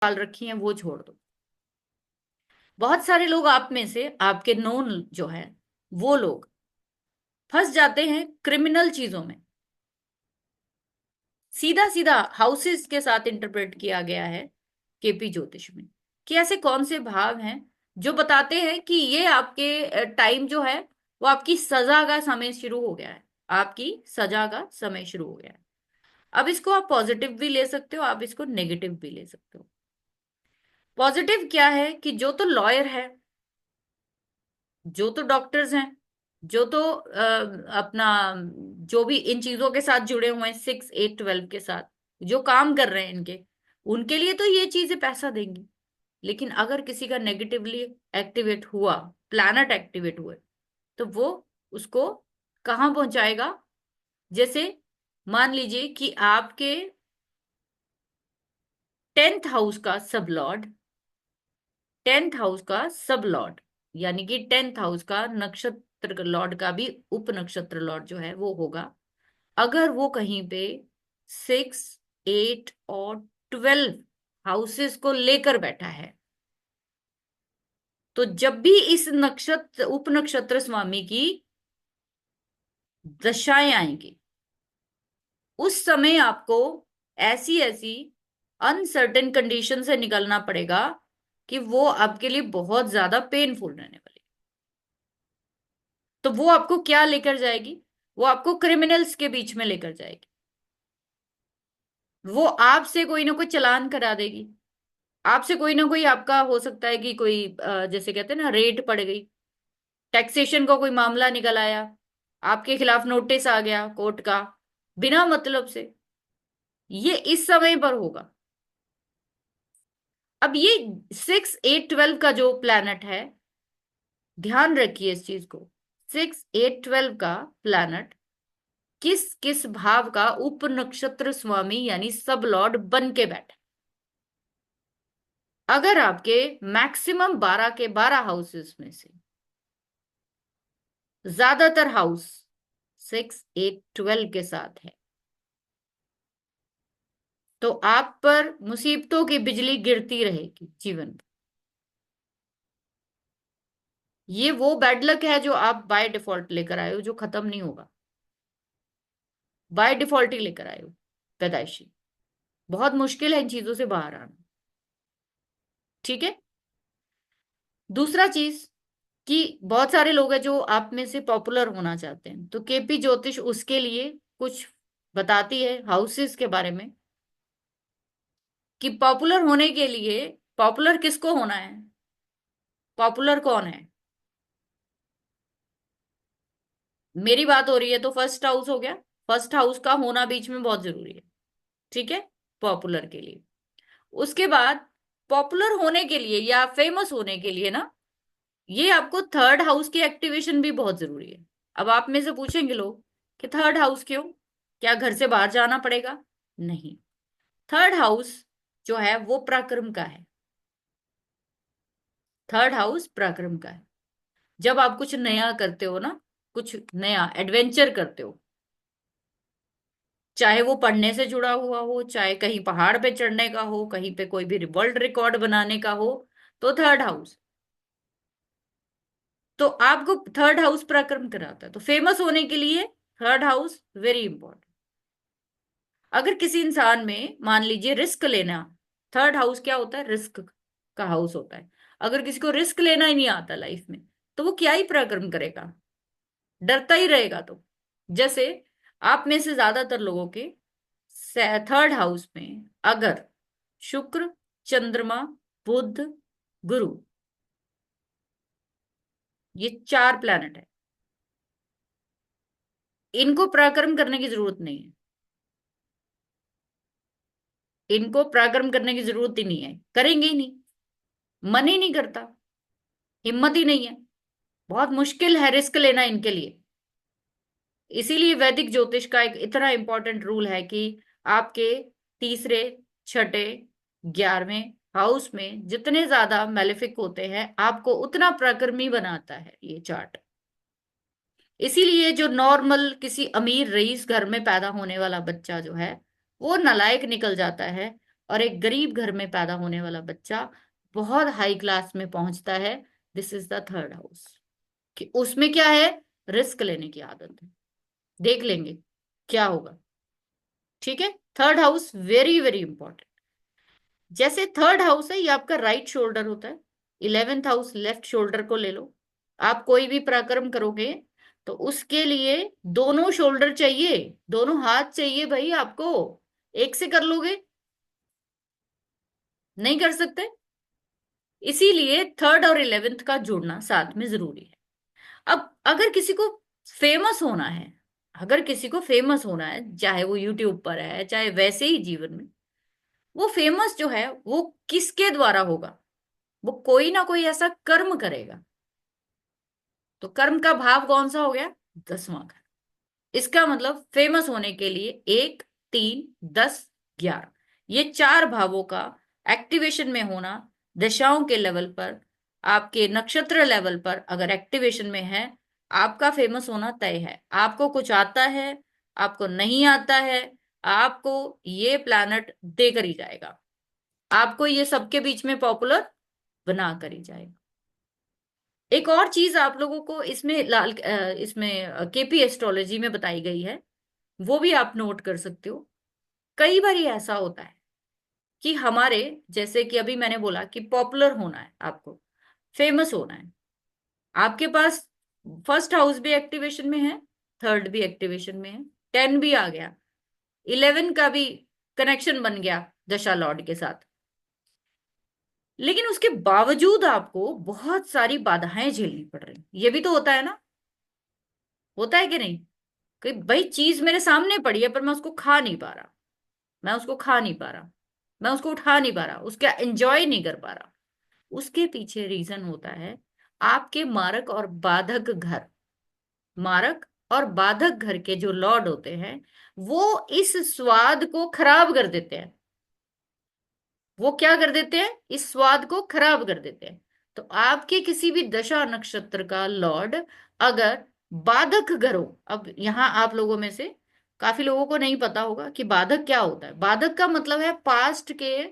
डाल रखी हैं वो छोड़ दो। बहुत सारे लोग आप में से, आपके नोन जो है, वो लोग फंस जाते हैं क्रिमिनल चीजों में। सीधा सीधा हाउसेस के साथ इंटरप्रेट किया गया है केपी ज्योतिष में कि ऐसे कौन से भाव हैं जो बताते हैं कि ये आपके टाइम जो है वो आपकी सजा का समय शुरू हो गया है। आपकी सजा का समय शुरू हो गया है। अब इसको आप पॉजिटिव भी ले सकते हो, आप इसको नेगेटिव भी ले सकते हो। पॉजिटिव क्या है कि जो तो लॉयर है, जो तो डॉक्टर्स हैं, जो तो अपना जो भी इन चीजों के साथ जुड़े हुए हैं, 6 8 12 के साथ जो काम कर रहे हैं, इनके उनके लिए तो ये चीजें पैसा देंगी। लेकिन अगर किसी का नेगेटिवली एक्टिवेट हुआ, प्लैनेट एक्टिवेट हुए, तो वो उसको कहाँ पहुंचाएगा? जैसे मान लीजिए कि आपके 10th हाउस का सब लॉर्ड, 10th हाउस का सब लॉर्ड, यानी कि 10th हाउस का नक्षत्र लॉर्ड का भी उप नक्षत्र लॉर्ड जो है वो होगा। अगर वो कहीं पे 6 8 और 12 हाउसेस को लेकर बैठा है, तो जब भी इस नक्षत्र उप नक्षत्र स्वामी की दशाएं आएंगी, उस समय आपको ऐसी ऐसी अनसर्टेन कंडीशन से निकलना पड़ेगा कि वो आपके लिए बहुत ज्यादा पेनफुल रहने वाली। तो वो आपको क्या लेकर जाएगी? वो आपको क्रिमिनल्स के बीच में लेकर जाएगी। वो आपसे कोई ना कोई चालान करा देगी। आपसे कोई ना कोई, आपका हो सकता है कि कोई जैसे कहते हैं ना, रेड पड़ गई, टैक्सेशन का कोई मामला निकल आया, आपके खिलाफ नोटिस आ गया कोर्ट का, बिना मतलब से। ये इस समय पर होगा। अब ये 6 8 12 का जो प्लैनेट है, ध्यान रखिए इस चीज को। 6 8 12 का प्लैनेट किस किस भाव का उप नक्षत्र स्वामी यानी सब लॉर्ड बन के बैठे। अगर आपके मैक्सिमम 12 के 12 हाउसेस में से ज्यादातर हाउस 6 8 12 के साथ है, तो आप पर मुसीबतों की बिजली गिरती रहेगी जीवन में। ये वो बैड लक है जो आप बाय डिफॉल्ट लेकर आए हो, जो खत्म नहीं होगा। बाय डिफॉल्ट ही लेकर आए हो, पैदाइशी। बहुत मुश्किल है इन चीजों से बाहर आना। ठीक है। दूसरा चीज कि बहुत सारे लोग हैं जो आप में से पॉपुलर होना चाहते हैं, तो केपी ज्योतिष उसके लिए कुछ बताती है हाउसेस के बारे में कि पॉपुलर होने के लिए, पॉपुलर किसको होना है, पॉपुलर कौन है। मेरी बात हो रही है तो फर्स्ट हाउस हो गया। फर्स्ट हाउस का होना बीच में बहुत जरूरी है। ठीक है, पॉपुलर के लिए। उसके बाद पॉपुलर होने के लिए या फेमस होने के लिए ना, ये आपको 3rd हाउस की एक्टिवेशन भी बहुत जरूरी है। अब आप में से पूछेंगे लोग कि 3rd हाउस क्यों? क्या घर से बाहर जाना पड़ेगा? नहीं। 3rd हाउस जो है वो पराक्रम का है। 3rd हाउस पराक्रम का है। जब आप कुछ नया करते हो ना, कुछ नया एडवेंचर करते हो, चाहे वो पढ़ने से जुड़ा हुआ हो, चाहे कहीं पहाड़ पे चढ़ने का हो, कहीं पे कोई भी वर्ल्ड रिकॉर्ड बनाने का हो, तो 3rd हाउस। तो आपको 3rd हाउस पराक्रम कराता है। तो फेमस होने के लिए 3rd हाउस वेरी इंपॉर्टेंट। अगर किसी इंसान में मान लीजिए रिस्क लेना, 3rd हाउस क्या होता है? रिस्क का हाउस होता है। अगर किसी को रिस्क लेना ही नहीं आता लाइफ में, तो वो क्या ही पराक्रम करेगा? डरता ही रहेगा। तो जैसे आप में से ज्यादातर लोगों के 3rd हाउस में अगर शुक्र, चंद्रमा, बुध, गुरु, ये 4 प्लैनेट है, इनको पराक्रम करने की जरूरत नहीं है। इनको पराक्रम करने की जरूरत ही नहीं है, करेंगे ही नहीं। मन ही नहीं करता, हिम्मत ही नहीं है। बहुत मुश्किल है रिस्क लेना इनके लिए। इसीलिए वैदिक ज्योतिष का एक इतना इंपॉर्टेंट रूल है कि आपके तीसरे, छठे, 11वें हाउस में जितने ज्यादा मैलेफिक होते हैं, आपको उतना पराक्रमी बनाता है ये चार्ट। इसीलिए जो नॉर्मल किसी अमीर रईस घर में पैदा होने वाला बच्चा जो है, वो नालायक निकल जाता है और एक गरीब घर में पैदा होने वाला बच्चा बहुत हाई क्लास में पहुंचता है। This is the third house. कि उसमें क्या है, रिस्क लेने की आदत है। देख लेंगे क्या होगा। ठीक है, third house very very important. जैसे थर्ड हाउस है, ये आपका राइट शोल्डर होता है। 11th हाउस लेफ्ट शोल्डर को ले लो। आप कोई भी पराक्रम करोगे तो उसके लिए दोनों शोल्डर चाहिए, दोनों हाथ चाहिए भाई आपको। एक से कर लोगे, नहीं कर सकते। इसीलिए थर्ड और 11th का जोड़ना साथ में जरूरी है। अब अगर किसी को फेमस होना है, अगर किसी को फेमस होना है, चाहे वो यूट्यूब पर है चाहे वैसे ही जीवन में, वो फेमस जो है वो किसके द्वारा होगा? वो कोई ना कोई ऐसा कर्म करेगा। तो कर्म का भाव कौन सा हो गया? 10वां घर। इसका मतलब फेमस होने के लिए 1, 3, 10, 11, ये चार भावों का एक्टिवेशन में होना, दशाओं के लेवल पर, आपके नक्षत्र लेवल पर अगर एक्टिवेशन में है, आपका फेमस होना तय है। आपको कुछ आता है, आपको नहीं आता है, आपको ये प्लैनेट देकर ही जाएगा। आपको ये सबके बीच में पॉपुलर बना कर ही जाएगा। एक और चीज आप लोगों को इसमें इसमें केपी एस्ट्रोलॉजी में बताई गई है, वो भी आप नोट कर सकते हो। कई बार ये ऐसा होता है कि हमारे, जैसे कि अभी मैंने बोला कि पॉपुलर होना है, आपको फेमस होना है, आपके पास फर्स्ट हाउस भी एक्टिवेशन में है, थर्ड भी एक्टिवेशन में है, 10 भी आ गया, 11 का भी कनेक्शन बन गया दशा लॉर्ड के साथ। लेकिन उसके बावजूद आपको बहुत सारी बाधाएं झेलनी पड़ रही, ये भी तो होता है ना? होता है कि नहीं? कि भाई चीज मेरे सामने पड़ी है पर मैं उसको खा नहीं पा रहा, मैं उसको खा नहीं पा रहा, मैं उसको उठा नहीं पा रहा, उसका एंजॉय नहीं कर पा रहा। उसके पीछे रीजन होता है आपके मारक और बाधक घर। मारक और बाधक घर के जो लॉर्ड होते हैं, वो इस स्वाद को खराब कर देते हैं। वो क्या कर देते हैं? इस स्वाद को खराब कर देते हैं। तो आपके किसी भी दशा नक्षत्र का लॉर्ड अगर बाधक घर हो, अब यहां आप लोगों में से काफी लोगों को नहीं पता होगा कि बाधक क्या होता है। बाधक का मतलब है पास्ट के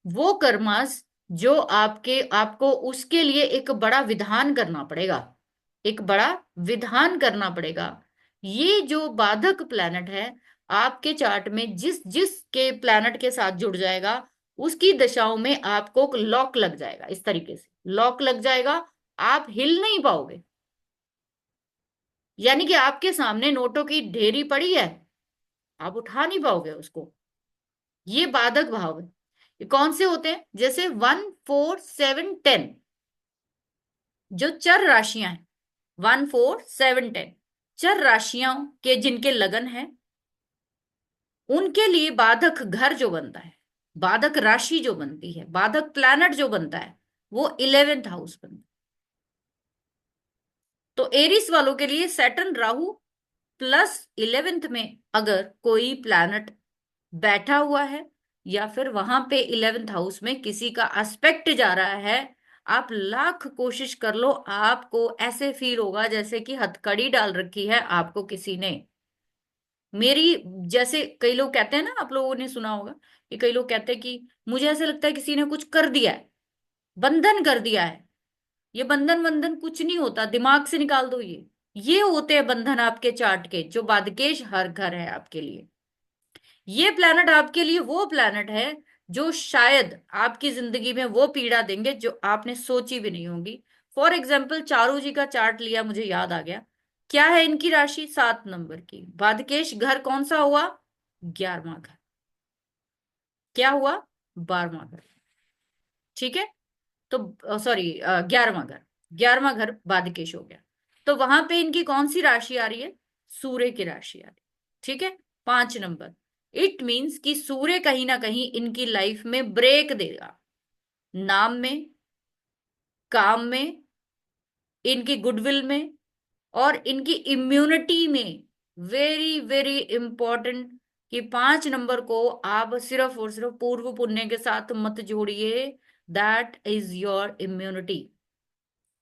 वो कर्मास जो आपके आपको उसके लिए एक बड़ा विधान करना पड़ेगा, एक बड़ा विधान करना पड़ेगा। ये जो बाधक प्लैनेट है, आपके चार्ट में जिस जिस के प्लैनेट के साथ जुड़ जाएगा, उसकी दशाओं में आपको लॉक लग जाएगा। इस तरीके से लॉक लग जाएगा, आप हिल नहीं पाओगे। यानी कि आपके सामने नोटों की ढेरी पड़ी है, आप उठा नहीं पाओगे उसको। ये बाधक भाव है। ये कौन से होते हैं? जैसे 1, 4, 7, 10, जो चर राशियां हैं, 1, 4, 7, 10, चर राशियों के जिनके लगन है, उनके लिए बाधक घर जो बनता है, बाधक राशि जो बनती है, बाधक प्लैनेट जो बनता है, वो 11th हाउस बनता है। तो एरिस वालों के लिए सैटर्न राहु प्लस 11th में अगर कोई प्लैनेट बैठा हुआ है, या फिर वहां पे 11th हाउस में किसी का एस्पेक्ट जा रहा है, आप लाख कोशिश कर लो, आपको ऐसे फील होगा जैसे कि हथकड़ी डाल रखी है आपको किसी ने। मेरी, जैसे कई लोग कहते हैं ना, आप लोगों ने सुना होगा कि कई लोग कहते हैं कि मुझे ऐसे लगता है किसी ने कुछ कर दिया है, बंधन कर दिया है। ये बंधन बंधन कुछ नहीं होता, दिमाग से निकाल दो ये होते हैं बंधन आपके चार्ट के, जो बादकेश हर घर है आपके लिए। ये प्लैनेट आपके लिए वो प्लैनेट है जो शायद आपकी जिंदगी में वो पीड़ा देंगे जो आपने सोची भी नहीं होगी। फॉर एग्जाम्पल, चारू जी का चार्ट लिया, मुझे याद आ गया। क्या है इनकी राशि? 7 नंबर की। बादकेश घर कौन सा हुआ? 11वां घर। क्या हुआ? 12वां घर। ठीक है। तो सॉरी, 11वां घर। 11वां घर बादकेश हो गया। तो वहां पे इनकी कौन सी राशि आ रही है? सूर्य की राशि आ रही है। ठीक है, 5 नंबर। इट मीन्स कि सूर्य कहीं ना कहीं इनकी लाइफ में ब्रेक देगा, नाम में, काम में, इनकी गुडविल में, और इनकी इम्यूनिटी में। वेरी वेरी इंपॉर्टेंट कि 5 नंबर को आप सिर्फ और सिर्फ पूर्व पुण्य के साथ मत जोड़िए। That is your immunity.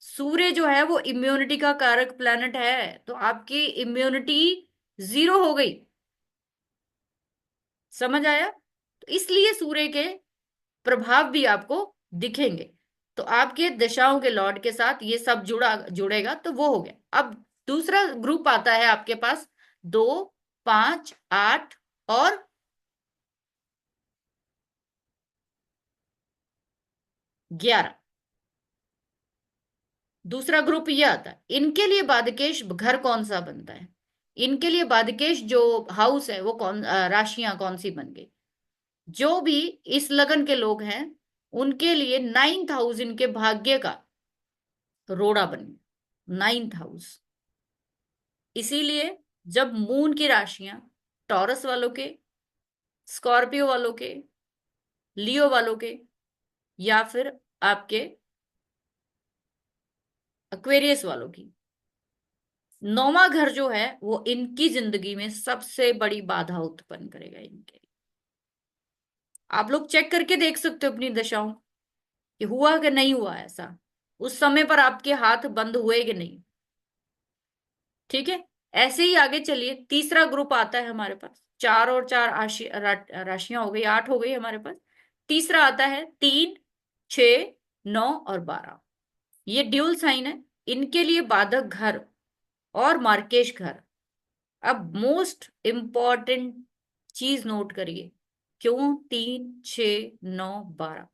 सूर्य जो है वो इम्यूनिटी का कारक प्लैनेट है, तो आपकी इम्यूनिटी जीरो हो गई। समझ आया? इसलिए सूर्य के प्रभाव भी आपको दिखेंगे। तो आपके दशाओं के लॉर्ड के साथ ये सब जुड़ेगा, तो वो हो गया। अब दूसरा ग्रुप आता है आपके पास 2, 5, 8 और 11। दूसरा ग्रुप ये आता है, इनके लिए बादकेश घर कौन सा बनता है, इनके लिए बादकेश जो हाउस है वो राशियां कौन सी बन गई। जो भी इस लगन के लोग हैं उनके लिए 9th हाउस इनके भाग्य का रोड़ा बन गया, 9th हाउस। इसीलिए जब मून की राशियां टॉरस वालों के, स्कॉर्पियो वालों के, लियो वालों के, या फिर आपके एक्वेरियस वालों की, 9वां घर जो है वो इनकी जिंदगी में सबसे बड़ी बाधा उत्पन्न करेगा इनके। आप लोग चेक करके देख सकते हो अपनी दशाओं कि हुआ कि नहीं हुआ ऐसा, उस समय पर आपके हाथ बंद हुए कि नहीं। ठीक है, ऐसे ही आगे चलिए। तीसरा ग्रुप आता है हमारे पास, 4 और 4 राशियां हो गई, 8 हो गई हमारे पास। तीसरा आता है 3, 6, 9 और 12। ये ड्यूल साइन है, इनके लिए बाधक घर और मार्केश घर। अब मोस्ट इंपॉर्टेंट चीज नोट करिए, क्यों 3, 6, 9, 12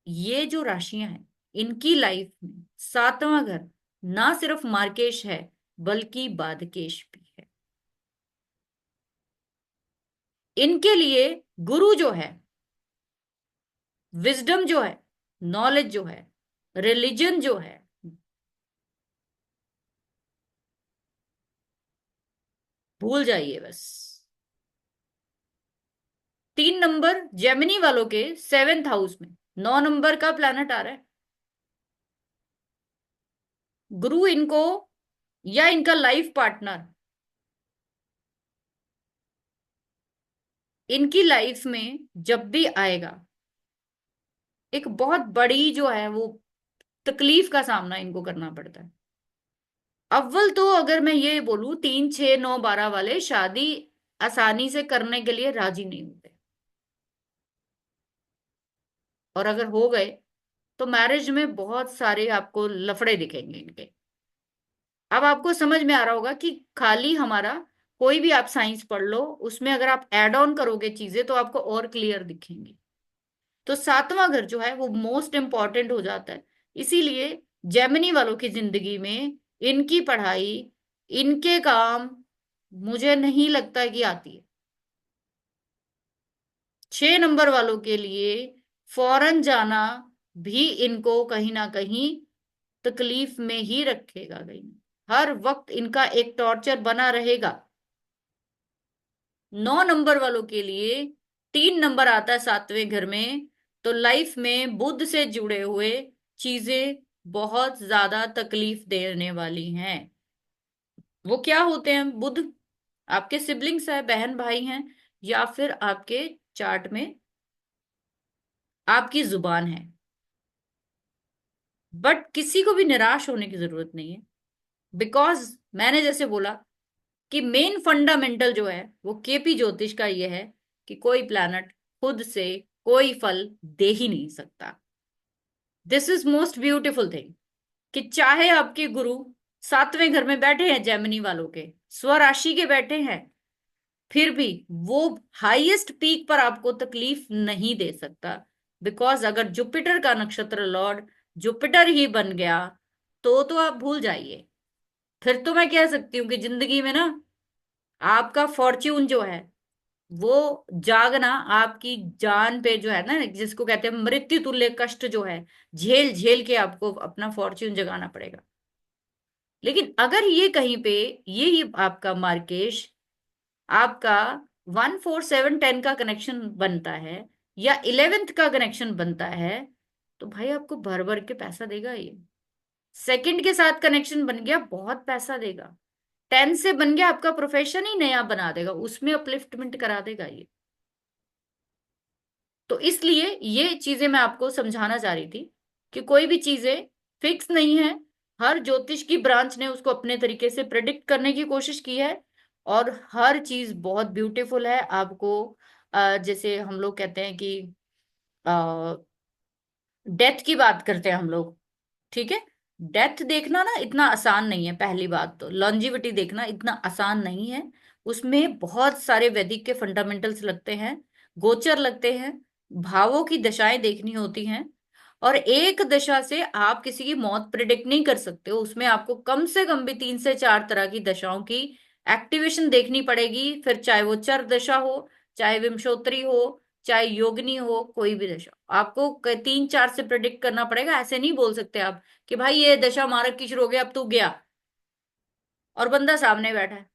ये जो राशियां हैं इनकी लाइफ में 7वां घर ना सिर्फ मार्केश है बल्कि बाधकेश भी है। इनके लिए गुरु जो है, विजडम जो है, नॉलेज जो है, रिलीजन जो है, भूल जाइए बस। 3 नंबर जेमिनी वालों के 7th हाउस में 9 नंबर का प्लैनेट आ रहा है। गुरु इनको या इनका लाइफ पार्टनर इनकी लाइफ में जब भी आएगा, एक बहुत बड़ी जो है वो तकलीफ का सामना इनको करना पड़ता है। अव्वल तो अगर मैं ये बोलूं, 3, 6, 9, 12 वाले शादी आसानी से करने के लिए राजी नहीं होते, और अगर हो गए तो मैरिज में बहुत सारे आपको लफड़े दिखेंगे इनके। अब आपको समझ में आ रहा होगा कि खाली हमारा कोई भी आप साइंस पढ़ लो, उसमें अगर आप एड ऑन करोगे चीजें तो आपको और क्लियर दिखेंगी। तो 7वां घर जो है वो मोस्ट इंपॉर्टेंट हो जाता है। इसीलिए जेमिनी वालों की जिंदगी में इनकी पढ़ाई, इनके काम मुझे नहीं लगता कि आती है। 6 नंबर वालों के लिए फॉरेन जाना भी इनको कहीं ना कहीं तकलीफ में ही रखेगा, कहीं हर वक्त इनका एक टॉर्चर बना रहेगा। 9 नंबर वालों के लिए 3 नंबर आता है 7वें घर में, तो लाइफ में बुध से जुड़े हुए चीजें बहुत ज्यादा तकलीफ देने वाली हैं। वो क्या होते हैं बुध? आपके सिबलिंग्स है, बहन भाई हैं, या फिर आपके चार्ट में आपकी जुबान है। बट किसी को भी निराश होने की जरूरत नहीं है, बिकॉज मैंने जैसे बोला कि मेन फंडामेंटल जो है वो केपी ज्योतिष का ये है कि कोई प्लैनेट खुद से कोई फल दे ही नहीं सकता। This is most beautiful thing कि चाहे आपके गुरु 7वें घर में बैठे हैं, जेमिनी वालों के स्वराशि के बैठे हैं, फिर भी वो हाईएस्ट पीक पर आपको तकलीफ नहीं दे सकता। बिकॉज अगर जुपिटर का नक्षत्र लॉर्ड जुपिटर ही बन गया तो आप भूल जाइए। फिर तो मैं कह सकती हूँ कि जिंदगी में ना आपका फॉर्च्यून जो है वो जागना, आपकी जान पे जो है ना, जिसको कहते हैं मृत्यु तुल्य कष्ट जो है, झेल झेल के आपको अपना फॉर्च्यून जगाना पड़ेगा। लेकिन अगर ये कहीं पे ये ही आपका मार्केश आपका 1, 4, 7, 10 का कनेक्शन बनता है या 11th का कनेक्शन बनता है, तो भाई आपको भर भर के पैसा देगा ये। सेकंड के साथ कनेक्शन बन गया, बहुत पैसा देगा। 10 से बन गया, आपका प्रोफेशन ही नया बना देगा, उसमें अपलिफ्टमेंट करा देगा ये। तो इसलिए ये चीजें मैं आपको समझाना चाह रही थी कि कोई भी चीजें फिक्स नहीं है। हर ज्योतिष की ब्रांच ने उसको अपने तरीके से प्रेडिक्ट करने की कोशिश की है, और हर चीज बहुत ब्यूटीफुल है। आपको जैसे हम लोग कहते हैं कि डेथ की बात करते हैं हम लोग, ठीक है। डेथ देखना ना इतना आसान नहीं है, पहली बात तो लॉन्जिविटी देखना इतना आसान नहीं है। उसमें बहुत सारे वैदिक के फंडामेंटल्स लगते हैं, गोचर लगते हैं, भावों की दशाएं देखनी होती हैं। और एक दशा से आप किसी की मौत प्रिडिक्ट नहीं कर सकते हो, उसमें आपको कम से कम भी 3 से 4 तरह की दशाओं की एक्टिवेशन देखनी पड़ेगी। फिर चाहे वो चर दशा हो, चाहे विमशोत्तरी हो, चाहे योगिनी हो, कोई भी दशा आपको 3 4 से प्रिडिक्ट करना पड़ेगा। ऐसे नहीं बोल सकते आप कि भाई ये दशा मारक की शुरू हो गया अब तू गया, और बंदा सामने बैठा है।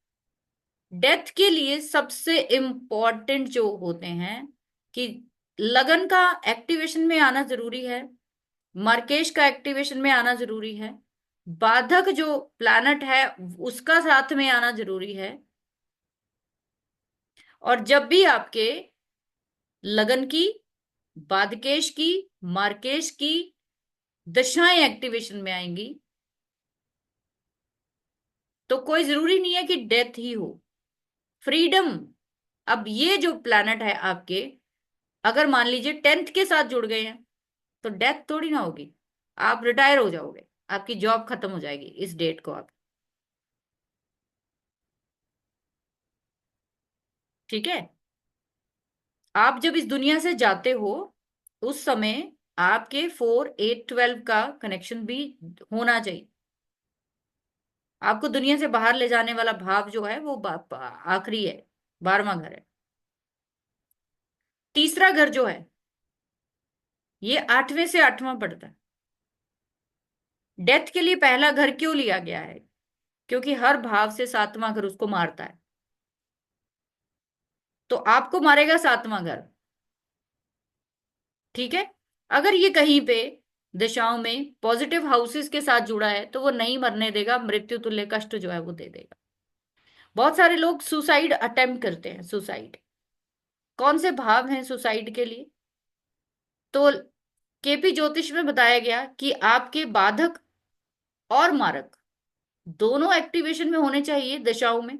डेथ के लिए सबसे इंपॉर्टेंट जो होते हैं कि लगन का एक्टिवेशन में आना जरूरी है, मार्केश का एक्टिवेशन में आना जरूरी है, बाधक जो प्लैनेट है उसका साथ में आना जरूरी है। और जब भी आपके लगन की, बाधकेश की, मार्केश की दशाएं एक्टिवेशन में आएंगी, तो कोई जरूरी नहीं है कि डेथ ही हो, फ्रीडम। अब ये जो प्लैनेट है आपके, अगर मान लीजिए 10th के साथ जुड़ गए हैं, तो डेथ थोड़ी ना होगी, आप रिटायर हो जाओगे, आपकी जॉब खत्म हो जाएगी इस डेट को आप, ठीक है। आप जब इस दुनिया से जाते हो उस समय आपके 4 8 12 का कनेक्शन भी होना चाहिए। आपको दुनिया से बाहर ले जाने वाला भाव जो है वो आखिरी है, 12वां घर है। तीसरा घर जो है ये 8वें से 8वां पड़ता है। डेथ के लिए पहला घर क्यों लिया गया है? क्योंकि हर भाव से 7वां घर उसको मारता है, तो आपको मारेगा 7वां घर, ठीक है। अगर ये कहीं पे दिशाओं में पॉजिटिव हाउसेस के साथ जुड़ा है तो वो नहीं मरने देगा, मृत्यु तुल्य कष्ट जो है वो दे देगा। बहुत सारे लोग सुसाइड अटेम्प्ट करते हैं। सुसाइड कौन से भाव हैं सुसाइड के लिए? तो केपी ज्योतिष में बताया गया कि आपके बाधक और मारक दोनों एक्टिवेशन में होने चाहिए दशाओं में,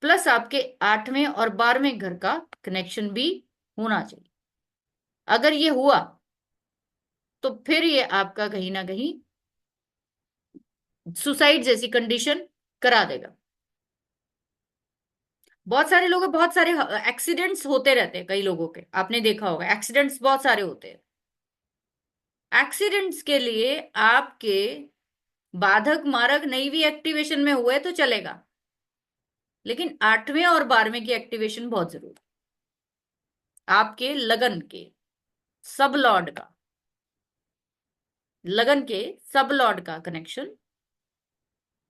प्लस आपके 8वें और 12वें घर का कनेक्शन भी होना चाहिए। अगर ये हुआ तो फिर ये आपका कहीं ना कहीं सुसाइड जैसी कंडीशन करा देगा। बहुत सारे लोग, बहुत सारे एक्सीडेंट्स होते रहते हैं, कई लोगों के आपने देखा होगा एक्सीडेंट्स बहुत सारे होते हैं। एक्सीडेंट्स के लिए आपके बाधक मारक नहीं भी एक्टिवेशन में हुए तो चलेगा, लेकिन 8वें और 12वें की एक्टिवेशन बहुत जरूरी। आपके लगन के सब लॉर्ड का, लगन के सब लॉर्ड का कनेक्शन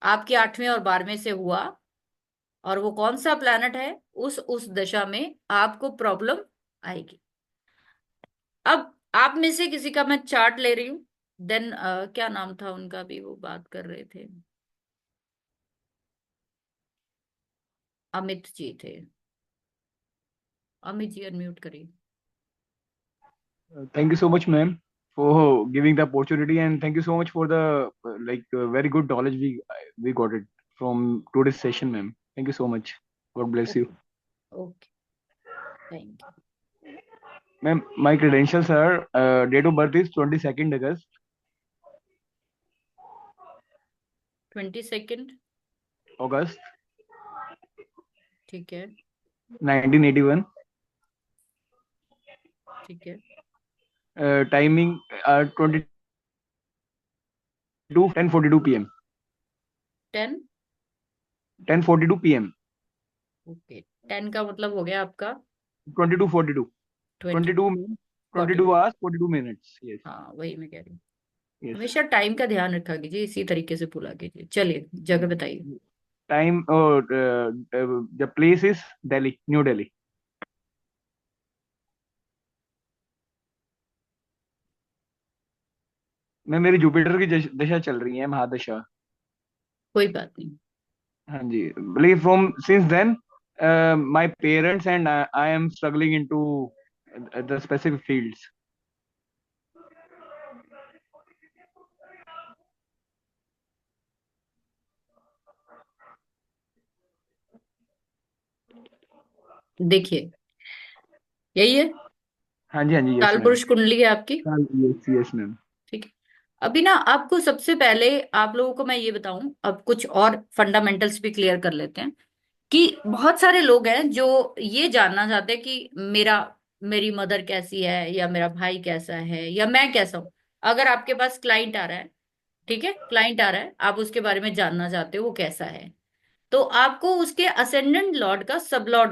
आपके 8वें और 12वें से हुआ, और वो कौन सा प्लैनेट है, उस दशा में आपको प्रॉब्लम आएगी। अब आप में से किसी का मैं चार्ट ले रही हूं। देन क्या नाम था उनका भी, वो बात कर रहे थे, अमित जी थे। अमित जी अनम्यूट करिए। Thank you so much, ma'am, for giving the opportunity, and thank you so much for the very good knowledge we got it from today's session, ma'am. Thank you so much. God bless you, okay, okay, thank you. ma'am. My credentials are date of birth is 22nd August, 22 August ठीक है, 1981. ठीक है। Timing 10:42 p.m. 10, 10:42 p.m. Okay. 10 का मतलब हो गया आपका 22:42. 20, 22 में 22 42। hours 42 minutes. Yes, हाँ वही मैं कह रही हूँ। yes. हमेशा टाइम का ध्यान रखा कीजिए, इसी तरीके से पूरा कीजिए। चलिए जगह बताइए। Time the place is Delhi, New Delhi. मैं मेरी जुपिटर की दशा चल रही है, महादशा। कोई बात नहीं। हाँ जी, believe from since then my parents and I am struggling into the specific fields. देखिए यही है। हाँ जी, यस काल मैम। पुरुष कुंडली है आपकी। Yes yes ma'am. ठीक है। अभी ना आपको सबसे पहले, आप लोगों को मैं ये बताऊं, अब कुछ और फंडामेंटल्स भी क्लियर कर लेते हैं। कि बहुत सारे लोग हैं जो ये जानना चाहते हैं कि मेरी मदर कैसी है, या मेरा भाई कैसा है, या मैं कैसा हूं। अगर आपके पास क्लाइंट आ रहा है, ठीक है, क्लाइंट आ रहा है, आप उसके बारे में जानना चाहते हो वो कैसा है, तो आपको उसके असेंडेंट लॉर्ड का सब लॉर्ड